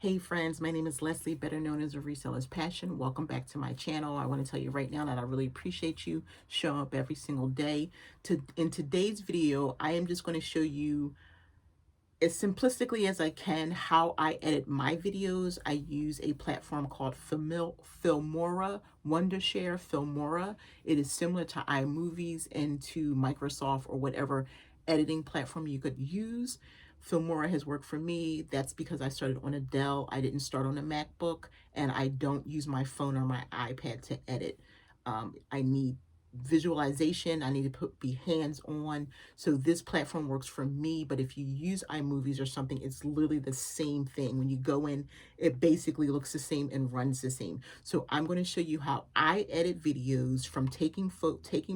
Hey friends, my name is Leslie, better known as A Reseller's Passion. Welcome back to my channel. I want to tell you right now that I really appreciate you showing up every single day. In today's video, I am just going to show you as simplistically as I can how I edit my videos. I use a platform called Filmora, Wondershare Filmora. It is similar to iMovies and to Microsoft or whatever editing platform you could use. Filmora has worked for me. That's because I started on a Dell. I didn't start on a MacBook, and I don't use my phone or my iPad to edit. I need visualization. I need to be hands-on. So this platform works for me, but if you use iMovies or something, it's literally the same thing. When you go in, it basically looks the same and runs the same. So I'm going to show you how I edit videos, from taking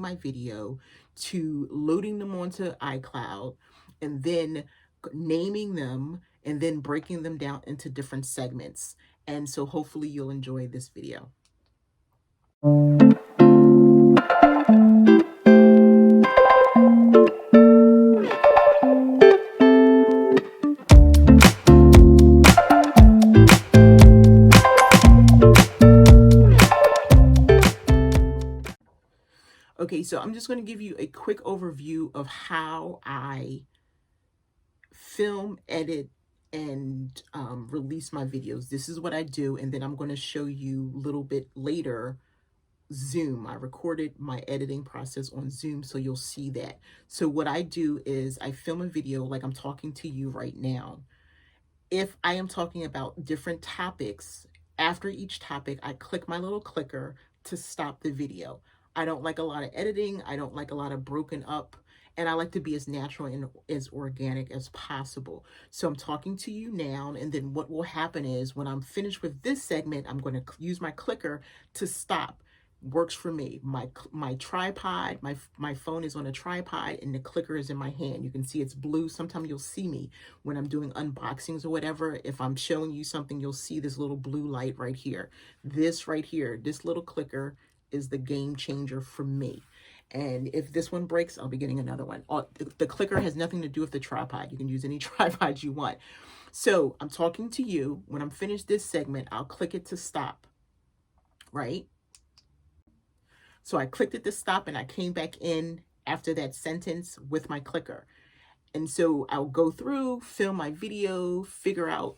my video to loading them onto iCloud and then naming them and then breaking them down into different segments. And so hopefully you'll enjoy this video. Okay, so I'm just going to give you a quick overview of how I film, edit, and release my videos. This is what I do, and then I'm going to show you a little bit later Zoom. I recorded my editing process on Zoom, so you'll see that. So what I do is I film a video like I'm talking to you right now. If I am talking about different topics, after each topic, I click my little clicker to stop the video. I don't like a lot of editing. I don't like a lot of broken up, and I like to be as natural and as organic as possible. So I'm talking to you now, and then what will happen is when I'm finished with this segment, I'm going to use my clicker to stop. Works for me. My tripod, my phone is on a tripod, and the clicker is in my hand. You can see it's blue. Sometimes you'll see me when I'm doing unboxings or whatever. If I'm showing you something, you'll see this little blue light right here. This right here, this little clicker is the game changer for me. And if this one breaks, I'll be getting another one. The clicker has nothing to do with the tripod. You can use any tripod you want. So I'm talking to you. When I'm finished this segment, I'll click it to stop, right? So I clicked it to stop, and I came back in after that sentence with my clicker. And so I'll go through, film my video, figure out,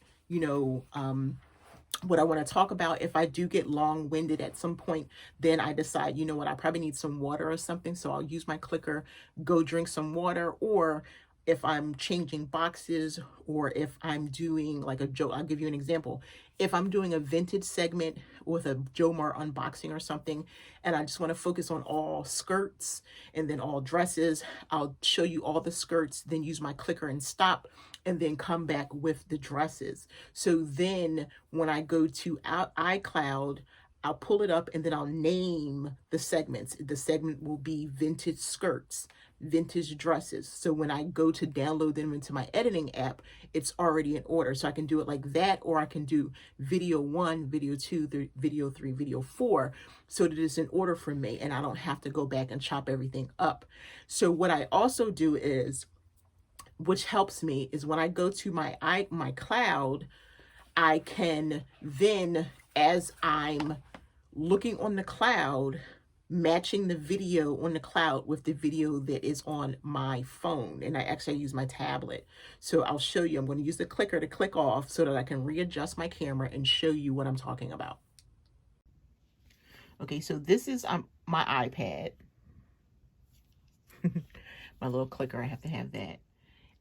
what I want to talk about. If I do get long-winded at some point, then I decide, you know what, I probably need some water or something. So I'll use my clicker, go drink some water. Or if I'm changing boxes, or if I'm doing like a joke, I'll give you an example. If I'm doing a vintage segment with a Jomar unboxing or something, and I just want to focus on all skirts and then all dresses, I'll show you all the skirts, then use my clicker and stop, and then come back with the dresses. So then when I go to iCloud, I'll pull it up, and then I'll name the segments. The segment will be vintage skirts, vintage dresses. So when I go to download them into my editing app, it's already in order. So I can do it like that, or I can do video 1, video 2, video 3, video 4, so that it's in order for me, and I don't have to go back and chop everything up. So what I also do is, which helps me, is when I go to my cloud, I can then, as I'm looking on the cloud, matching the video on the cloud with the video that is on my phone. And I use my tablet. So I'll show you. I'm going to use the clicker to click off so that I can readjust my camera and show you what I'm talking about. Okay, so this is my iPad. My little clicker, I have to have that.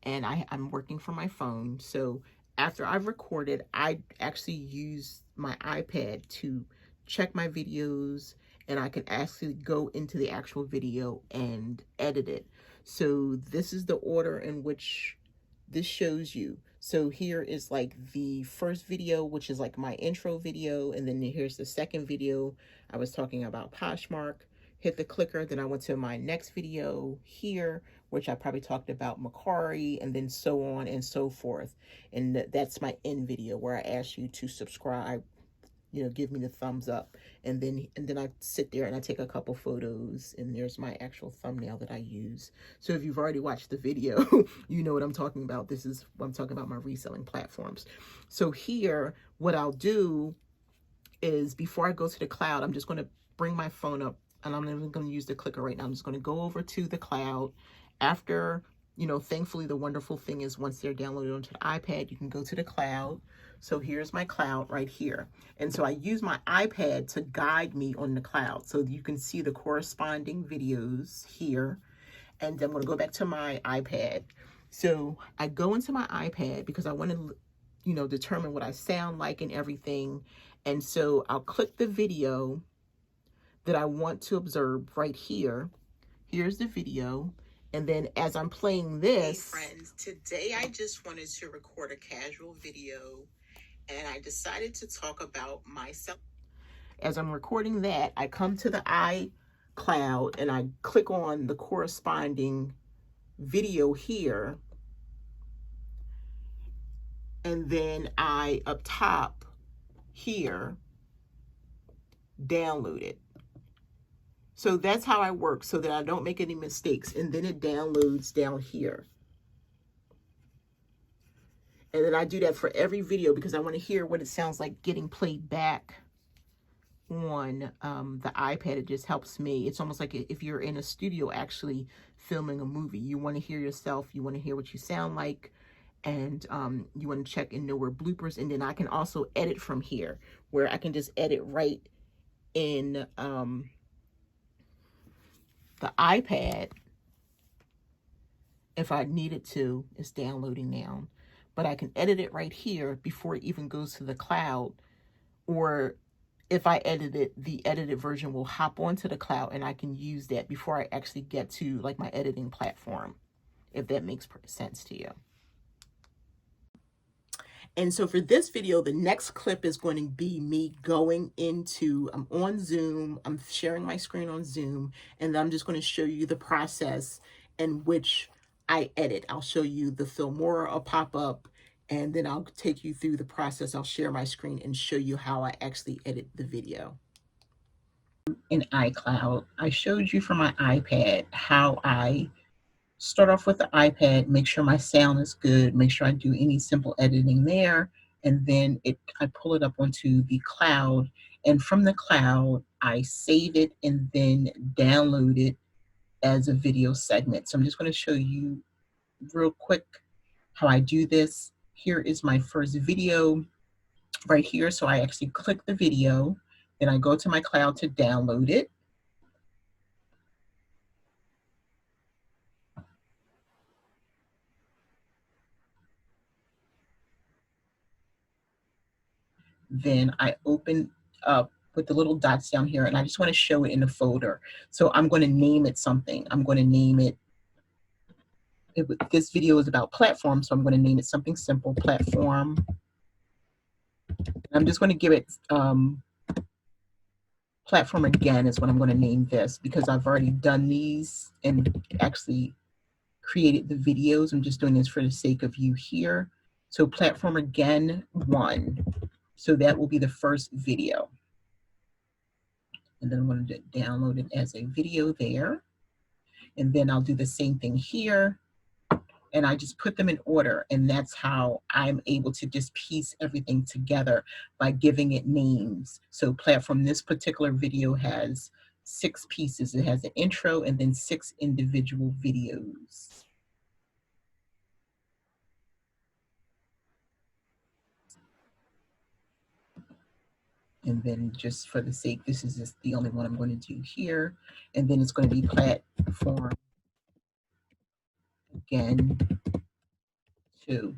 And I'm working from my phone. So after I've recorded, I actually use my iPad to check my videos, and I can actually go into the actual video and edit it. So this is the order in which this shows you. So here is like the first video, which is like my intro video, and then here's the second video. I was talking about Poshmark. Hit the clicker, then I went to my next video here, which I probably talked about Macari, and then so on and so forth. And that's my end video where I ask you to subscribe, give me the thumbs up. And then I sit there and I take a couple photos, and there's my actual thumbnail that I use. So if you've already watched the video, you know what I'm talking about. This is what I'm talking about, my reselling platforms. So here, what I'll do is, before I go to the cloud, I'm just going to bring my phone up, and I'm not even going to use the clicker right now. I'm just going to go over to the cloud. After, thankfully, the wonderful thing is, once they're downloaded onto the iPad, you can go to the cloud. So here's my cloud right here. And so I use my iPad to guide me on the cloud, so you can see the corresponding videos here. And I'm going to go back to my iPad. So I go into my iPad because I want to, determine what I sound like and everything. And so I'll click the video that I want to observe right here. Here's the video. And then as I'm playing this... Hey friends, today I just wanted to record a casual video, and I decided to talk about myself. As I'm recording that, I come to the iCloud and I click on the corresponding video here. And then I, up top here, download it. So that's how I work, so that I don't make any mistakes. And then it downloads down here. And then I do that for every video because I want to hear what it sounds like getting played back on the iPad. It just helps me. It's almost like if you're in a studio actually filming a movie. You want to hear yourself. You want to hear what you sound like. And you want to check and know where bloopers. And then I can also edit from here, where I can just edit right in the iPad if I needed to. It's downloading now. But I can edit it right here before it even goes to the cloud. Or if I edit it, the edited version will hop onto the cloud, and I can use that before I actually get to like my editing platform, if that makes sense to you. And so for this video, the next clip is going to be me going into, I'm on Zoom, I'm sharing my screen on Zoom, and I'm just going to show you the process in which I edit. I'll show you the Filmora will pop up, and then I'll take you through the process. I'll share my screen and show you how I actually edit the video. In iCloud, I showed you from my iPad how I start off with the iPad, make sure my sound is good, make sure I do any simple editing there, and then I pull it up onto the cloud, and from the cloud, I save it and then download it as a video segment. So I'm just going to show you real quick how I do this. Here is my first video right here. So I actually click the video, then I go to my cloud to download it. Then I open up with the little dots down here, and I just want to show it in a folder. So I'm going to name it something. I'm going to name it, this video is about platform, so I'm going to name it something simple, platform. I'm just going to give it platform again is what I'm going to name this, because I've already done these and actually created the videos. I'm just doing this for the sake of you here. So platform again 1. So that will be the first video. And then I'm going to download it as a video there. And then I'll do the same thing here. And I just put them in order. And that's how I'm able to just piece everything together, by giving it names. So platform, this particular video has 6 pieces. It has an intro and then 6 individual videos. And then just for the sake, this is just the only one I'm going to do here. And then it's going to be platform again 2.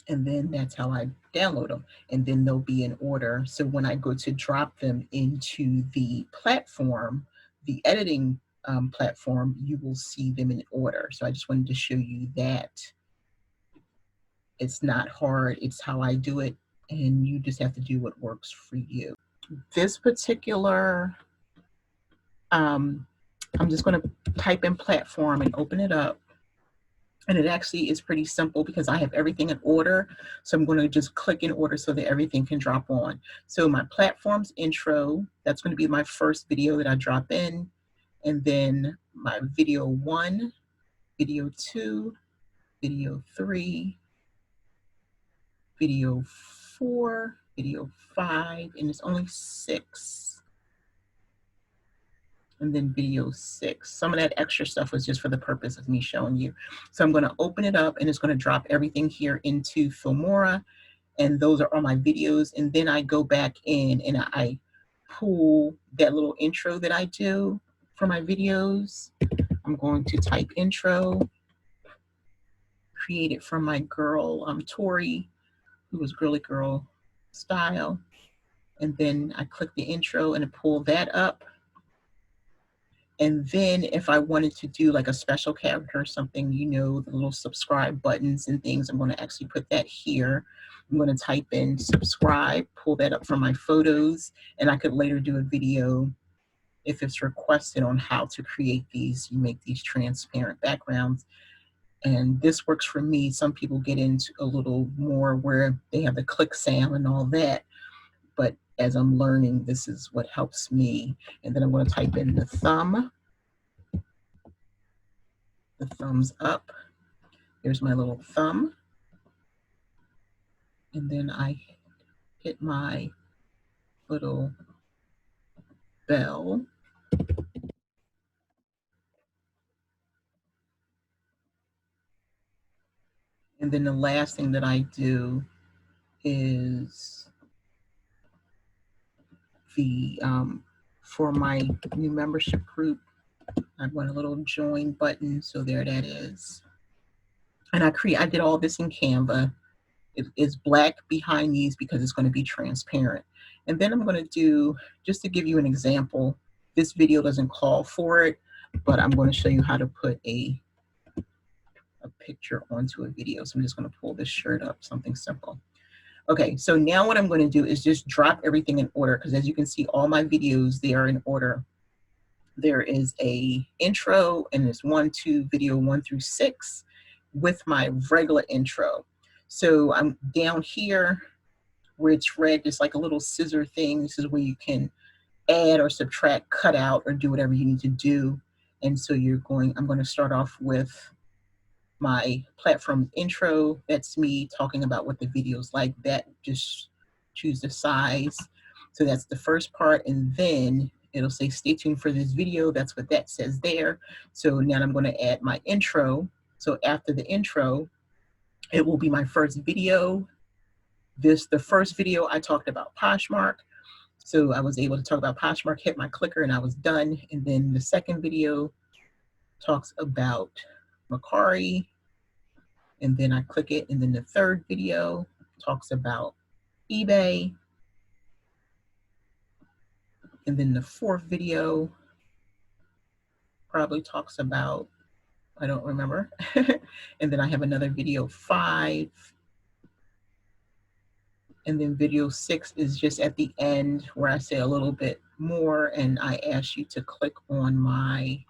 And then that's how I download them. And then they'll be in order. So when I go to drop them into the platform, the editing platform, you will see them in order. So I just wanted to show you that it's not hard. It's how I do it. And you just have to do what works for you. This particular I'm just going to type in platform and open it up. And it actually is pretty simple because I have everything in order. So I'm going to just click in order so that everything can drop on. So my platform's intro, that's going to be my first video that I drop in. And then my video 1, video 2, video 3, video 4, video 5, and it's only 6. And then video 6. Some of that extra stuff was just for the purpose of me showing you. So I'm going to open it up and it's going to drop everything here into Filmora. And those are all my videos. And then I go back in and I pull that little intro that I do for my videos. I'm going to type intro, create it from my girl, Tori, who was Girly Girl Style. And then I click the intro and I pull that up. And then if I wanted to do like a special character or something, you know, the little subscribe buttons and things, I'm going to actually put that here. I'm going to type in subscribe, pull that up from my photos, and I could later do a video if it's requested on how to create these. You make these transparent backgrounds. And this works for me. Some people get into a little more where they have the click sound and all that. But as I'm learning, this is what helps me. And then I'm going to type in the thumb, the thumbs up. Here's my little thumb. And then I hit my little bell. And then the last thing that I do is the, for my new membership group, I want a little join button. So there that is. And I did all this in Canva. It is black behind these because it's going to be transparent. And then I'm going to do, just to give you an example, this video doesn't call for it, but I'm going to show you how to put a picture onto a video. So I'm just going to pull this shirt up, something simple. Okay, so now what I'm going to do is just drop everything in order, because as you can see, all my videos, they are in order. There is a intro, and it's 1, 2, video 1 through 6 with my regular intro. So I'm down here where it's red, just like a little scissor thing. This is where you can add or subtract, cut out, or do whatever you need to do. And so I'm going to start off with my platform intro. That's me talking about what the video's like. That, just choose the size. So that's the first part. And then it'll say, stay tuned for this video. That's what that says there. So now I'm going to add my intro. So after the intro, it will be my first video. The first video I talked about Poshmark. So I was able to talk about Poshmark, hit my clicker, and I was done. And then the second video talks about Macari, and then I click it. And then the third video talks about eBay. And then the fourth video probably talks about, I don't remember. And then I have another video 5. And then video 6 is just at the end where I say a little bit more, and I ask you to click on my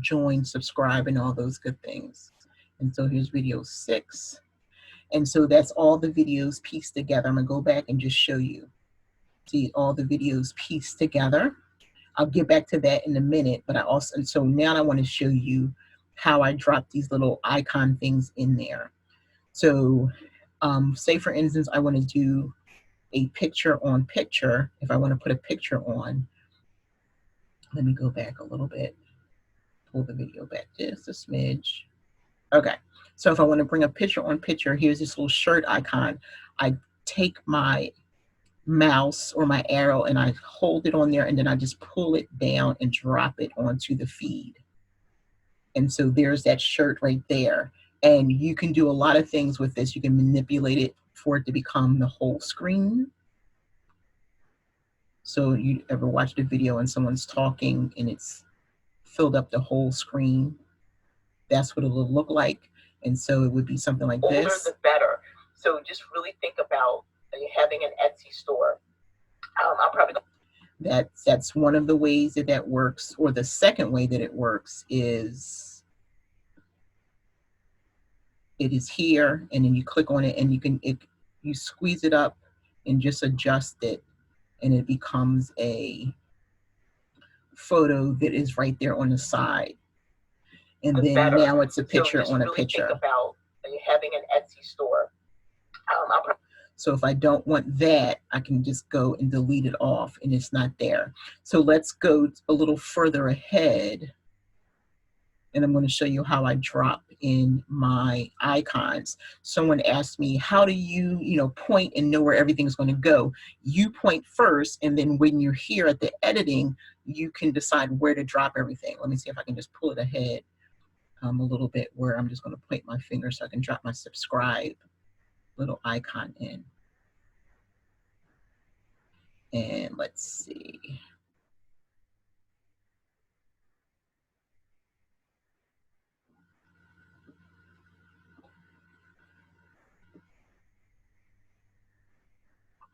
join, subscribe, and all those good things. And so here's video 6. And so that's all the videos pieced together. I'm gonna go back and just show you. See all the videos pieced together. I'll get back to that in a minute, but so now I want to show you how I drop these little icon things in there. So say for instance, I want to do a picture on picture. If I want to put a picture on, let me go back a little bit, pull the video back just a smidge. Okay, so if I want to bring a picture on picture, here's this little shirt icon. I take my mouse or my arrow and I hold it on there, and then I just pull it down and drop it onto the feed. And so there's that shirt right there. And you can do a lot of things with this. You can manipulate it for it to become the whole screen. So you ever watched a video and someone's talking and it's filled up the whole screen? That's what it will look like. And so it would be something like this. Older the better. So just really think about having an Etsy store. That's one of the ways that that works. Or the second way that it works is it is here, and then you click on it, and you squeeze it up and just adjust it, and it becomes a photo that is right there on the side. And then better. Now it's a picture on a picture. Think about having an Etsy store. So if I don't want that, I can just go and delete it off, and it's not there. So let's go a little further ahead, and I'm going to show you how I drop in my icons. Someone asked me, how do you, point and know where everything's going to go? You point first, and then when you're here at the editing, you can decide where to drop everything. Let me see if I can just pull it ahead a little bit, where I'm just going to point my finger so I can drop my subscribe little icon in. And let's see.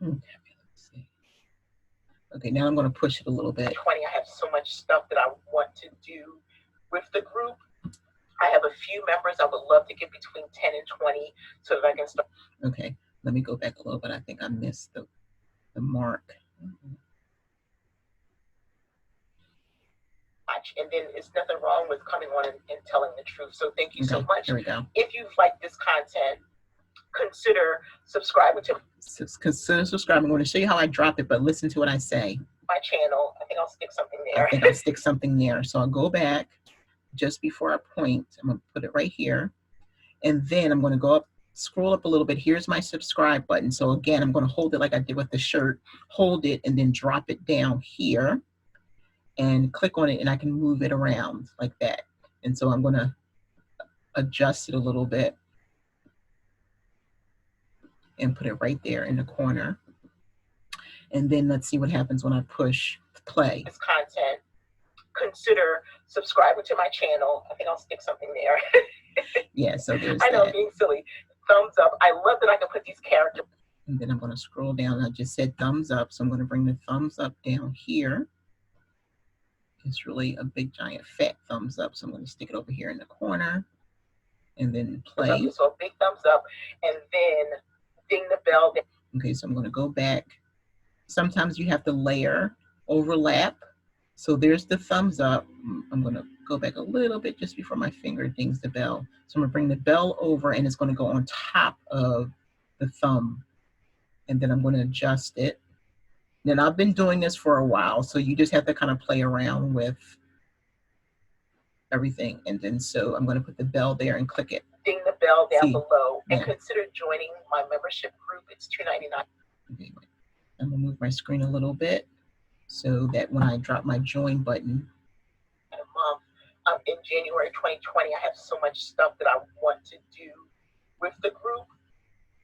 Okay, let's see. Okay, now I'm going to push it a little bit. 20, I have so much stuff that I want to do with the group. I have a few members I would love to get between 10 and 20 so that I can start. Okay, let me go back a little bit. I think I missed the mark. And then it's nothing wrong with coming on and telling the truth. So thank you so much. Here we go. If you've liked this content, consider subscribing to. Consider subscribing. I'm going to show you how I drop it, but listen to what I say. My channel. I think I'll stick something there. I think I'll stick something there. So I'll go back just before I point. I'm going to put it right here. And then I'm going to go up, scroll up a little bit. Here's my subscribe button. So again, I'm going to hold it like I did with the shirt. Hold it and then drop it down here and click on it, and I can move it around like that. And so I'm going to adjust it a little bit and put it right there in the corner. And then let's see what happens when I push play. This content, consider subscribing to my channel. I think I'll stick something there. Yeah, so there's I know, that. Being silly. Thumbs up. I love that I can put these characters. And then I'm going to scroll down. I just said thumbs up, so I'm going to bring the thumbs up down here. It's really a big, giant, fat thumbs up. So I'm going to stick it over here in the corner and then play. So a big thumbs up, and then ding the bell. Okay, so I'm going to go back. Sometimes you have to layer, overlap. So there's the thumbs up. I'm going to go back a little bit just before my finger dings the bell. So I'm going to bring the bell over, and it's going to go on top of the thumb. And then I'm going to adjust it. Then I've been doing this for a while, so you just have to kind of play around with everything. And then so I'm going to put the bell there and click it. Ding the bell down below, and consider joining my membership group. It's $2.99. Okay, wait. I'm going to move my screen a little bit so that when I drop my join button. In January 2020, I have so much stuff that I want to do with the group.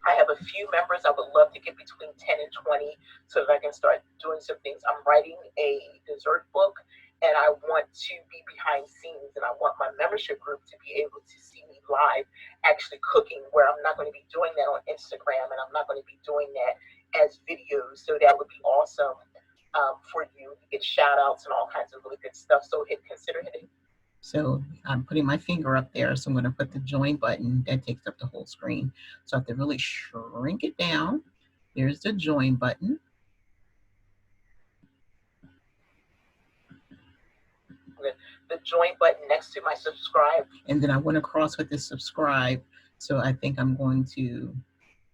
I have a few members I would love to get between 10 and 20 so that I can start doing some things. I'm writing a dessert book, and I want to be behind scenes, and I want my membership group to be able to see me live actually cooking, where I'm not going to be doing that on Instagram, and I'm not going to be doing that as videos. So that would be awesome for you to get shout outs and all kinds of really good stuff. So consider hitting. So I'm putting my finger up there. So I'm going to put the join button. That takes up the whole screen. So I have to really shrink it down. There's the join button. The join button next to my subscribe. And then I went across with this subscribe. So I think I'm going to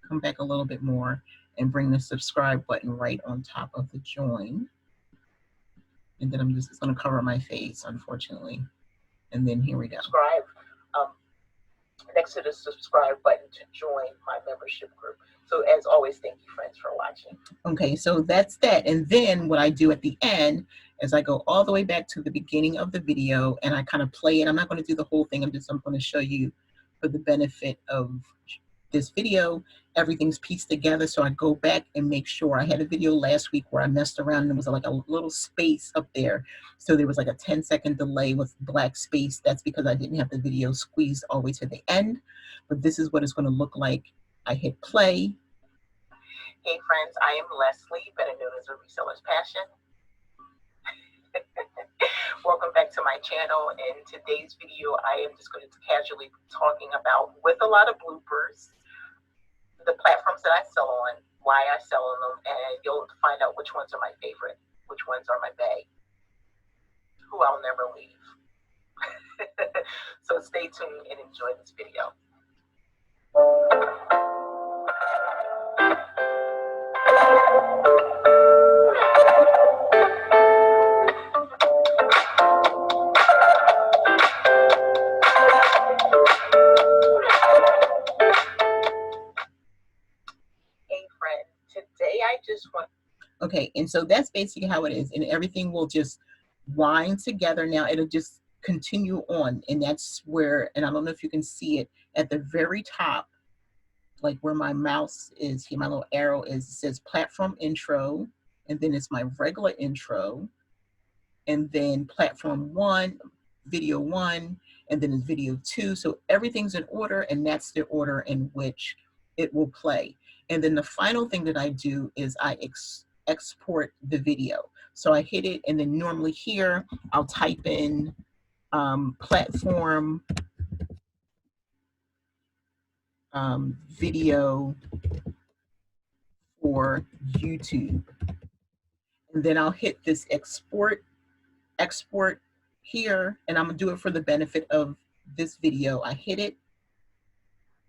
come back a little bit more and bring the subscribe button right on top of the join. And then I'm just going to cover my face, unfortunately. And then here we go. Subscribe next to the subscribe button to join my membership group. So as always, thank you, friends, for watching. Okay, so that's that. And then what I do at the end is I go all the way back to the beginning of the video, and I kind of play it. I'm not going to do the whole thing. I'm going to show you for the benefit of this video, everything's pieced together. So I go back and make sure. I had a video last week where I messed around and there was like a little space up there. So there was like a 10-second delay with black space. That's because I didn't have the video squeezed all the way to the end. But this is what it's going to look like. I hit play. Hey friends, I am Leslie, better known as A Reseller's Passion. Welcome back to my channel. In today's video, I am just going to casually be talking about, with a lot of bloopers, the platforms that I sell on, why I sell on them, and you'll find out which ones are my favorite, which ones are my bae, who I'll never leave. So stay tuned and enjoy this video. Hey friend, today I just want... Okay, and so that's basically how it is, and everything will just wind together. Now it'll just continue on, and that's where, and I don't know if you can see it at the very top, like where my mouse is here, my little arrow is, it says platform intro, and then it's my regular intro, and then platform 1, video 1, and then it's video 2. So everything's in order, and that's the order in which it will play. And then the final thing that I do is I export the video. So I hit it, and then normally here I'll type in platform video for YouTube. And then I'll hit this export here, and I'm gonna do it for the benefit of this video. I hit it,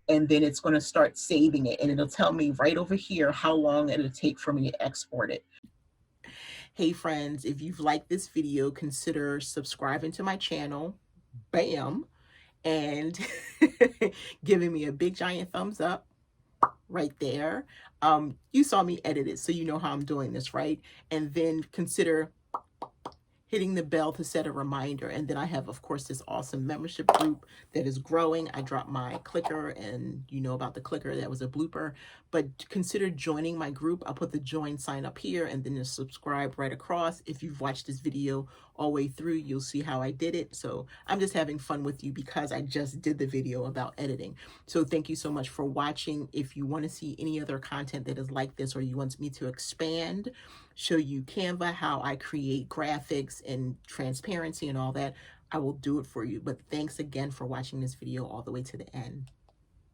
and then it's gonna start saving it, and it'll tell me right over here how long it'll take for me to export it. Hey friends, if you've liked this video, consider subscribing to my channel, bam, and giving me a big giant thumbs up right there. You saw me edit it, so you know how I'm doing this, right? And then consider hitting the bell to set a reminder. And then I have, of course, this awesome membership group that is growing. I dropped my clicker, and you know about the clicker. That was a blooper. But consider joining my group. I'll put the join sign up here, and then the subscribe right across. If you've watched this video all the way through, you'll see how I did it. So I'm just having fun with you because I just did the video about editing. So thank you so much for watching. If you want to see any other content that is like this, or you want me to expand, show you Canva, how I create graphics and transparency and all that, I will do it for you. But thanks again for watching this video all the way to the end.